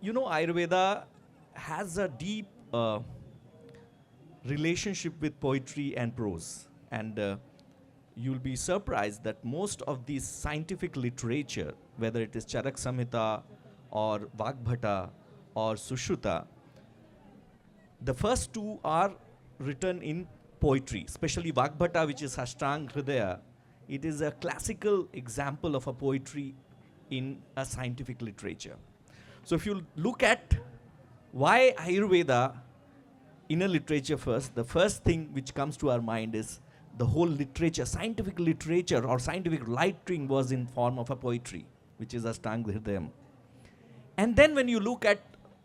Ayurveda has a deep relationship with poetry and prose. And you'll be surprised that most of these scientific literature, whether it is Charak Samhita or Vagbhata or Sushruta, the first two are written in poetry, especially Vagbhata, which is Ashtang Hridaya. It is a classical example of a poetry in a scientific literature. So if you look at why Ayurveda in a literature first, the first thing which comes to our mind is the whole literature, scientific literature or scientific writing was in form of a poetry, which is Ashtanga Hridayam. And then when you look at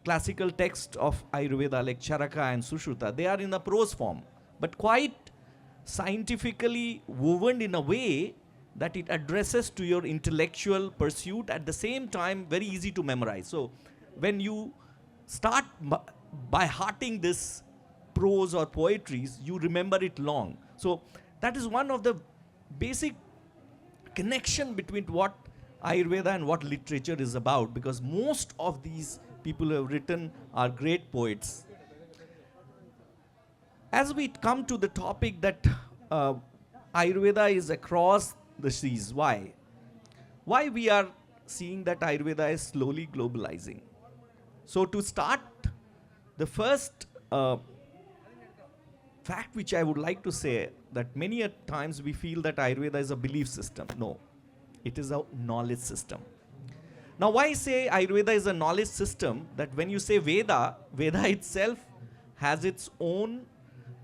classical text of Ayurveda like Charaka and Sushruta, they are in a prose form, but quite scientifically woven in a way that it addresses to your intellectual pursuit, at the same time very easy to memorize. So when you start by hearting this prose or poetries, you remember it long. So that is one of the basic connection between what Ayurveda and what literature is about, because most of these people who have written are great poets. As we come to the topic that Ayurveda is across the seas, why? Why we are seeing that Ayurveda is slowly globalizing? So to start, the first fact which I would like to say, that many a times we feel that Ayurveda is a belief system. No, it is a knowledge system. Now why say Ayurveda is a knowledge system? That when you say Veda, Veda itself has its own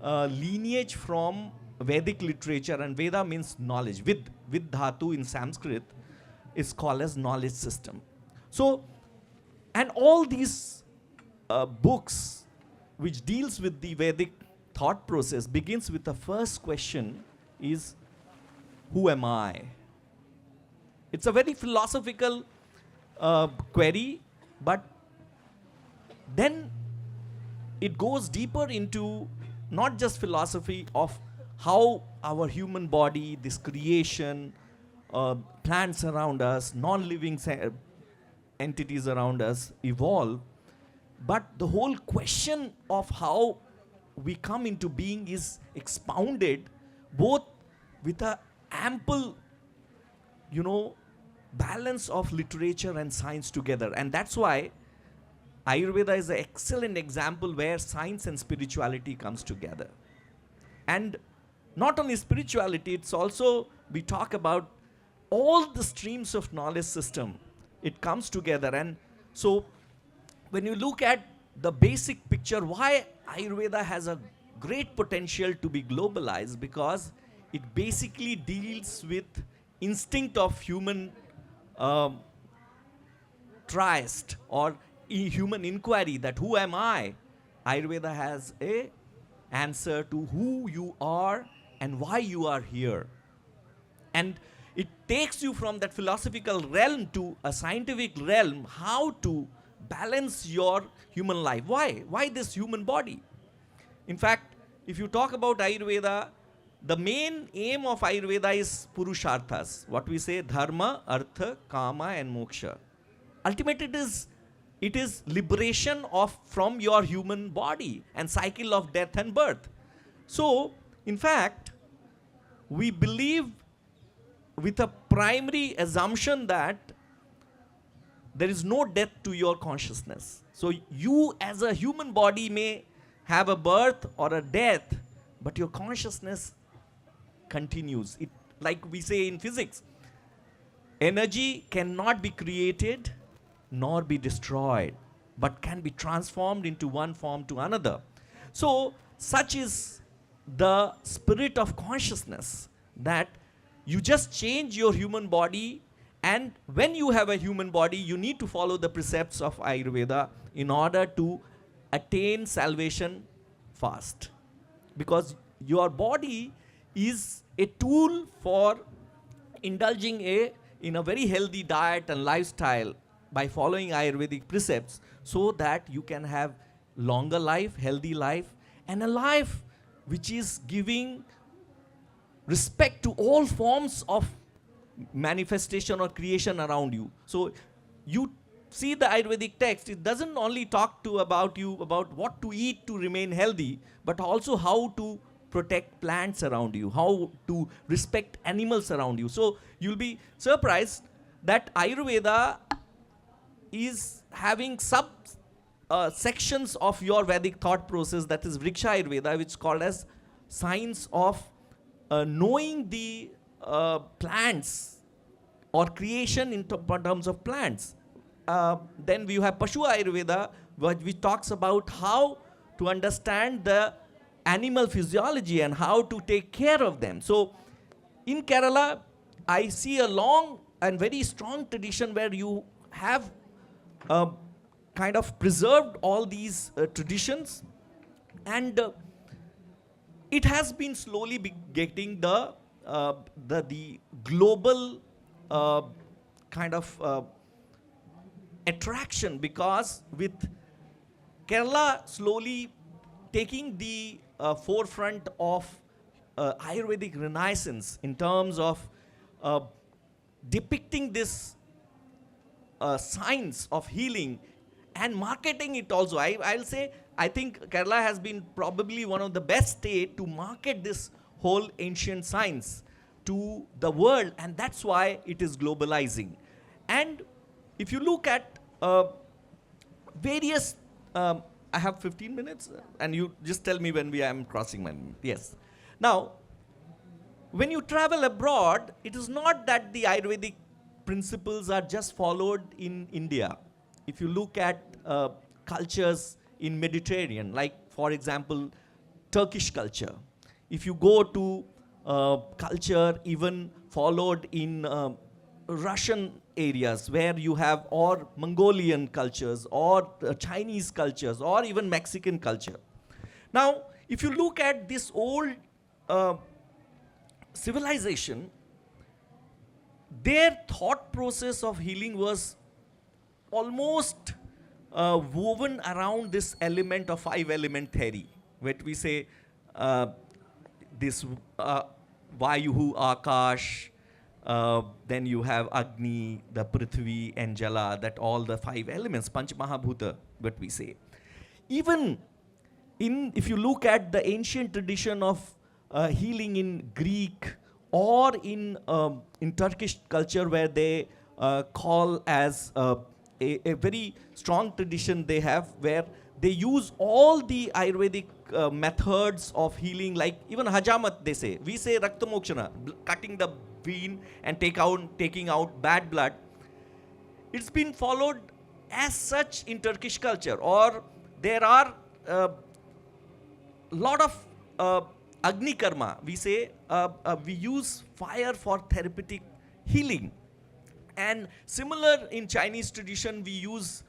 lineage from Vedic literature, and Veda means knowledge. Vid dhatu in Sanskrit is called as knowledge system. So, and all these books which deals with the Vedic thought process begins with the first question is, who am I? It's a very philosophical query, but then it goes deeper into not just philosophy of how our human body, this creation, plants around us, non-living entities around us evolve, but the whole question of how we come into being is expounded both with a ample, balance of literature and science together. And that's why Ayurveda is an excellent example where science and spirituality comes together. And not only spirituality, it's also, we talk about all the streams of knowledge system. It comes together. And so when you look at the basic picture, why Ayurveda has a great potential to be globalized, because it basically deals with instinct of human triest or human inquiry, that who am I? Ayurveda has a answer to who you are and why you are here. And it takes you from that philosophical realm to a scientific realm, how to balance your human life. Why? Why this human body? In fact, if you talk about Ayurveda, the main aim of Ayurveda is Purusharthas. What we say, Dharma, Artha, Kama and Moksha. Ultimately it is liberation from your human body and cycle of death and birth. So, in fact, we believe with a primary assumption that there is no death to your consciousness. So you as a human body may have a birth or a death, but your consciousness continues. It, like we say in physics, energy cannot be created nor be destroyed, but can be transformed into one form to another. So such is the spirit of consciousness, that you just change your human body, and when you have a human body, you need to follow the precepts of Ayurveda in order to attain salvation fast. Because your body is a tool for indulging in a very healthy diet and lifestyle by following Ayurvedic precepts, so that you can have longer life, healthy life, and a life which is giving respect to all forms of manifestation or creation around you. So you see the Ayurvedic text, it doesn't only talk to about you about what to eat to remain healthy, but also how to protect plants around you, how to respect animals around you. So you'll be surprised that Ayurveda is having sub sections of your Vedic thought process, that is Vriksha Ayurveda, which is called as science of knowing the plants or creation in terms of plants. Then we have Pashu Ayurveda, which talks about how to understand the animal physiology and how to take care of them. So in Kerala, I see a long and very strong tradition where you have kind of preserved all these traditions, and it has been slowly getting the global kind of attraction, because with Kerala slowly taking the forefront of Ayurvedic renaissance in terms of depicting this science of healing and marketing it also. I'll say, I think Kerala has been probably one of the best states to market this whole ancient science to the world, and that's why it is globalizing. And if you look at various, I have 15 minutes, and you just tell me when I'm crossing my limit. Yes. Now, when you travel abroad, it is not that the Ayurvedic principles are just followed in India. If you look at cultures in Mediterranean, like for example, Turkish culture. If you go to culture even followed in Russian areas where you have, or Mongolian cultures, or Chinese cultures, or even Mexican culture. Now, if you look at this old civilization, their thought process of healing was almost woven around this element of 5-element theory, where we say this Vayuhu, Akash, then you have Agni, the Prithvi and Jala, that all the 5 elements, Panch Mahabhuta, what we say. Even if you look at the ancient tradition of healing in Greek or in Turkish culture, where they call as a very strong tradition they have, where they use all the Ayurvedic methods of healing, like even Hajamat they say. We say Raktamokshana, cutting the vein and taking out bad blood. It's been followed as such in Turkish culture, or there are lot of Agni Karma. We say we use fire for therapeutic healing. And similar in Chinese tradition, we use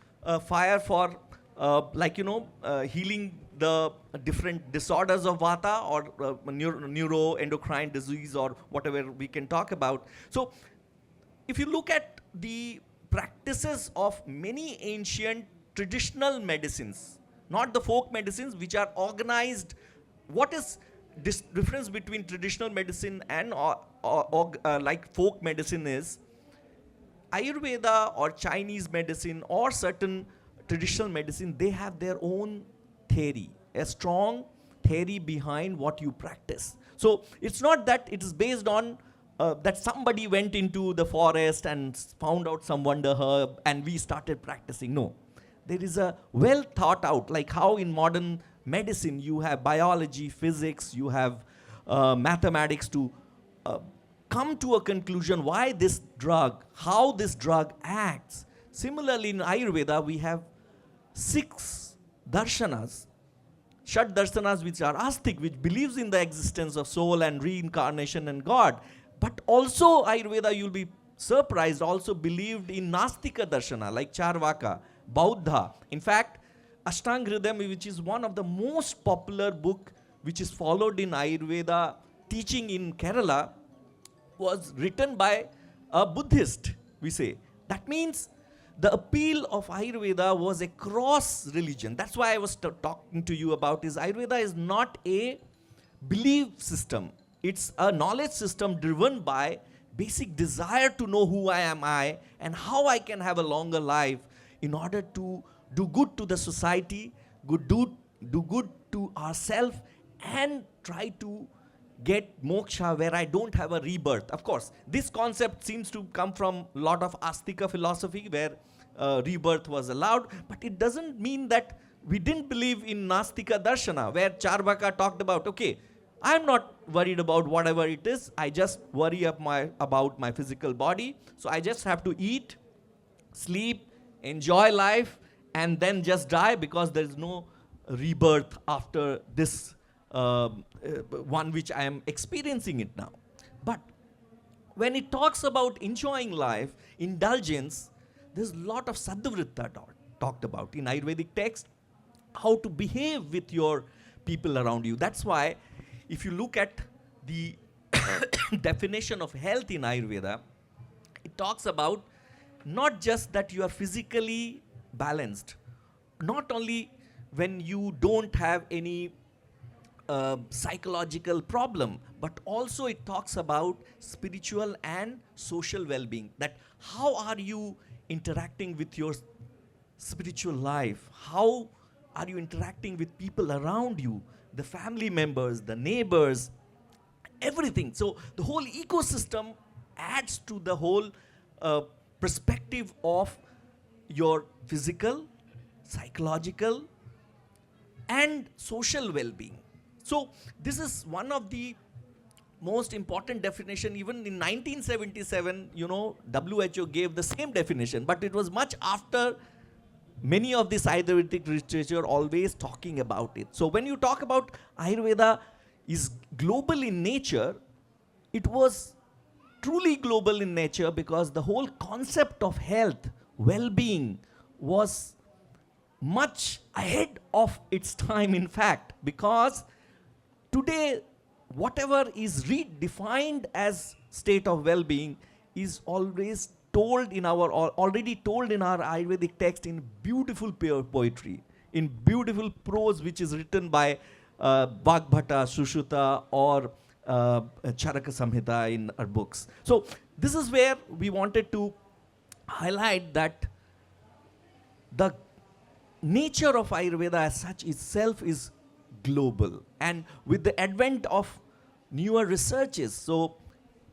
fire for healing the different disorders of Vata, or neuroendocrine disease, or whatever we can talk about. So if you look at the practices of many ancient traditional medicines, not the folk medicines which are organized, what is this difference between traditional medicine and like folk medicine is, Ayurveda or Chinese medicine or certain traditional medicine, they have their own theory, a strong theory behind what you practice. So it's not that it is based on that somebody went into the forest and found out some wonder herb and we started practicing. No, there is a well thought out, like how in modern medicine you have biology, physics, you have mathematics to come to a conclusion why this drug, how this drug acts. Similarly in Ayurveda we have 6 darshanas, Shat darshanas, which are astic, which believes in the existence of soul and reincarnation and God. But also Ayurveda, you'll be surprised, also believed in Nastika darshana, like Charvaka, Bauddha. In fact, Ashtanga Hridayam, which is one of the most popular book which is followed in Ayurveda teaching in Kerala, was written by a Buddhist, we say. That means the appeal of Ayurveda was across religion. That's why I was talking to you about is Ayurveda is not a belief system. It's a knowledge system driven by basic desire to know who I am and how I can have a longer life. in order to do good to the society, do good to ourselves, and try to get moksha where I don't have a rebirth. Of course, this concept seems to come from a lot of Astika philosophy where rebirth was allowed, but it doesn't mean that we didn't believe in Nastika Darshana, where Charvaka talked about, okay, I'm not worried about whatever it is, I just worry about my physical body, so I just have to eat, sleep, enjoy life, and then just die, because there is no rebirth after this one which I am experiencing it now. But when it talks about enjoying life, indulgence, there's a lot of Saddhavritta talked about in Ayurvedic text, how to behave with your people around you. That's why if you look at the definition of health in Ayurveda, it talks about not just that you are physically balanced, not only when you don't have any psychological problem, but also it talks about spiritual and social well-being, that how are you interacting with your spiritual life, how are you interacting with people around you, the family members, the neighbors, everything. So the whole ecosystem adds to the whole perspective of your physical, psychological, and social well-being. So this is one of the most important definition. Even in 1977, WHO gave the same definition, but it was much after many of this Ayurvedic literature always talking about it. So when you talk about Ayurveda is global in nature, it was truly global in nature because the whole concept of health, well-being was much ahead of its time, in fact, because today whatever is redefined as state of well-being is always already told in our Ayurvedic text in beautiful poetry, in beautiful prose which is written by Vagbhata, Sushruta, or Charaka Samhita in our books. So this is where we wanted to highlight that the nature of Ayurveda as such itself is global. And with the advent of newer researches, so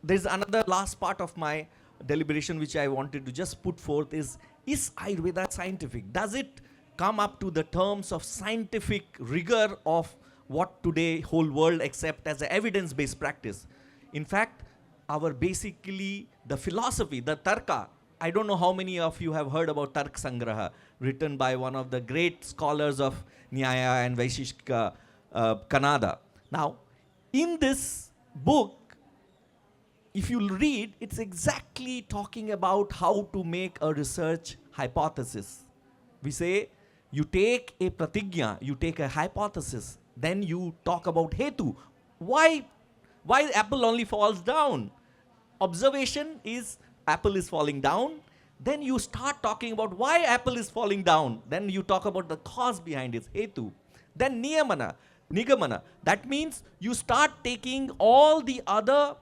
there's another last part of my deliberation which I wanted to just put forth is Ayurveda scientific? Does it come up to the terms of scientific rigor of what today whole world accept as an evidence-based practice? In fact, basically the philosophy, the Tarka, I don't know how many of you have heard about Tark Sangraha, written by one of the great scholars of Nyaya and Vaishishika, Kannada. Now, in this book, if you read, it's exactly talking about how to make a research hypothesis. We say, you take a pratigya, you take a hypothesis, then you talk about hetu. Why apple only falls down? Observation is apple is falling down. Then you start talking about why apple is falling down. Then you talk about the cause behind it, hetu. Then nigamana. That means you start taking all the other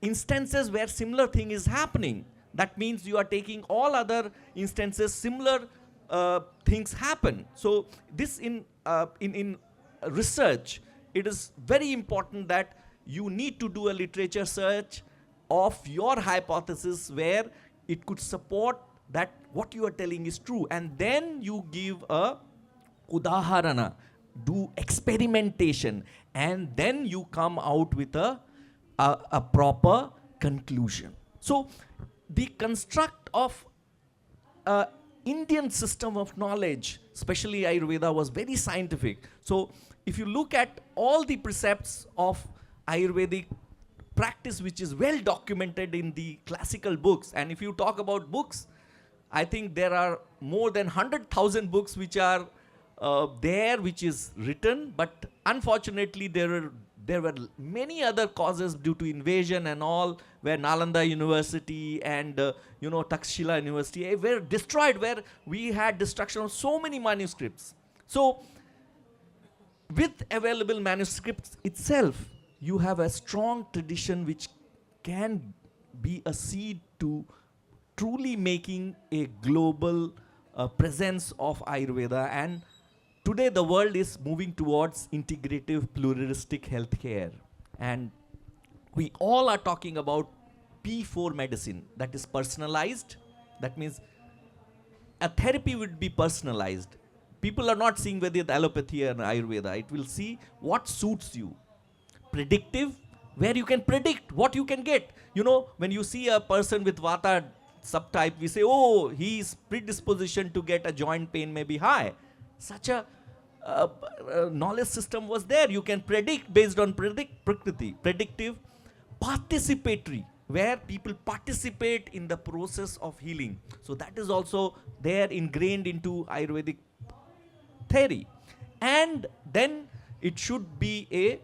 instances where similar thing is happening. That means you are taking all other instances similar things happen. So this in research, it is very important that you need to do a literature search of your hypothesis where it could support that what you are telling is true, and then you give a udaharana, do experimentation, and then you come out with a proper conclusion. So the construct of Indian system of knowledge, especially Ayurveda, was very scientific. So if you look at all the precepts of Ayurvedic practice, which is well documented in the classical books, and if you talk about books, I think there are more than 100,000 books which are there, which is written, but unfortunately there were many other causes due to invasion and all, where Nalanda University and Takshila University were destroyed, where we had destruction of so many manuscripts. So with available manuscripts itself, you have a strong tradition which can be a seed to truly making a global presence of Ayurveda. And today the world is moving towards integrative pluralistic healthcare, and we all are talking about P4 medicine, that is personalized. That means a therapy would be personalized. People are not seeing whether it's allopathy or Ayurveda. It will see what suits you. Predictive, where you can predict what you can get. You know, when you see a person with Vata subtype, we say, oh, his predisposition to get a joint pain may be high. Such a knowledge system was there. You can predict based on prakriti. Predictive, participatory, where people participate in the process of healing. So that is also there ingrained into Ayurvedic theory. And then it should be a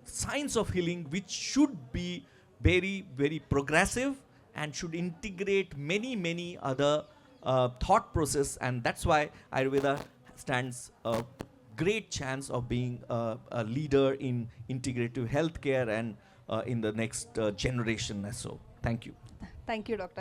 science of healing which should be very, very progressive and should integrate many other thought process. And that's why Ayurveda stands a great chance of being a leader in integrative healthcare and in the next generation or so. Thank you. Thank you, Doctor.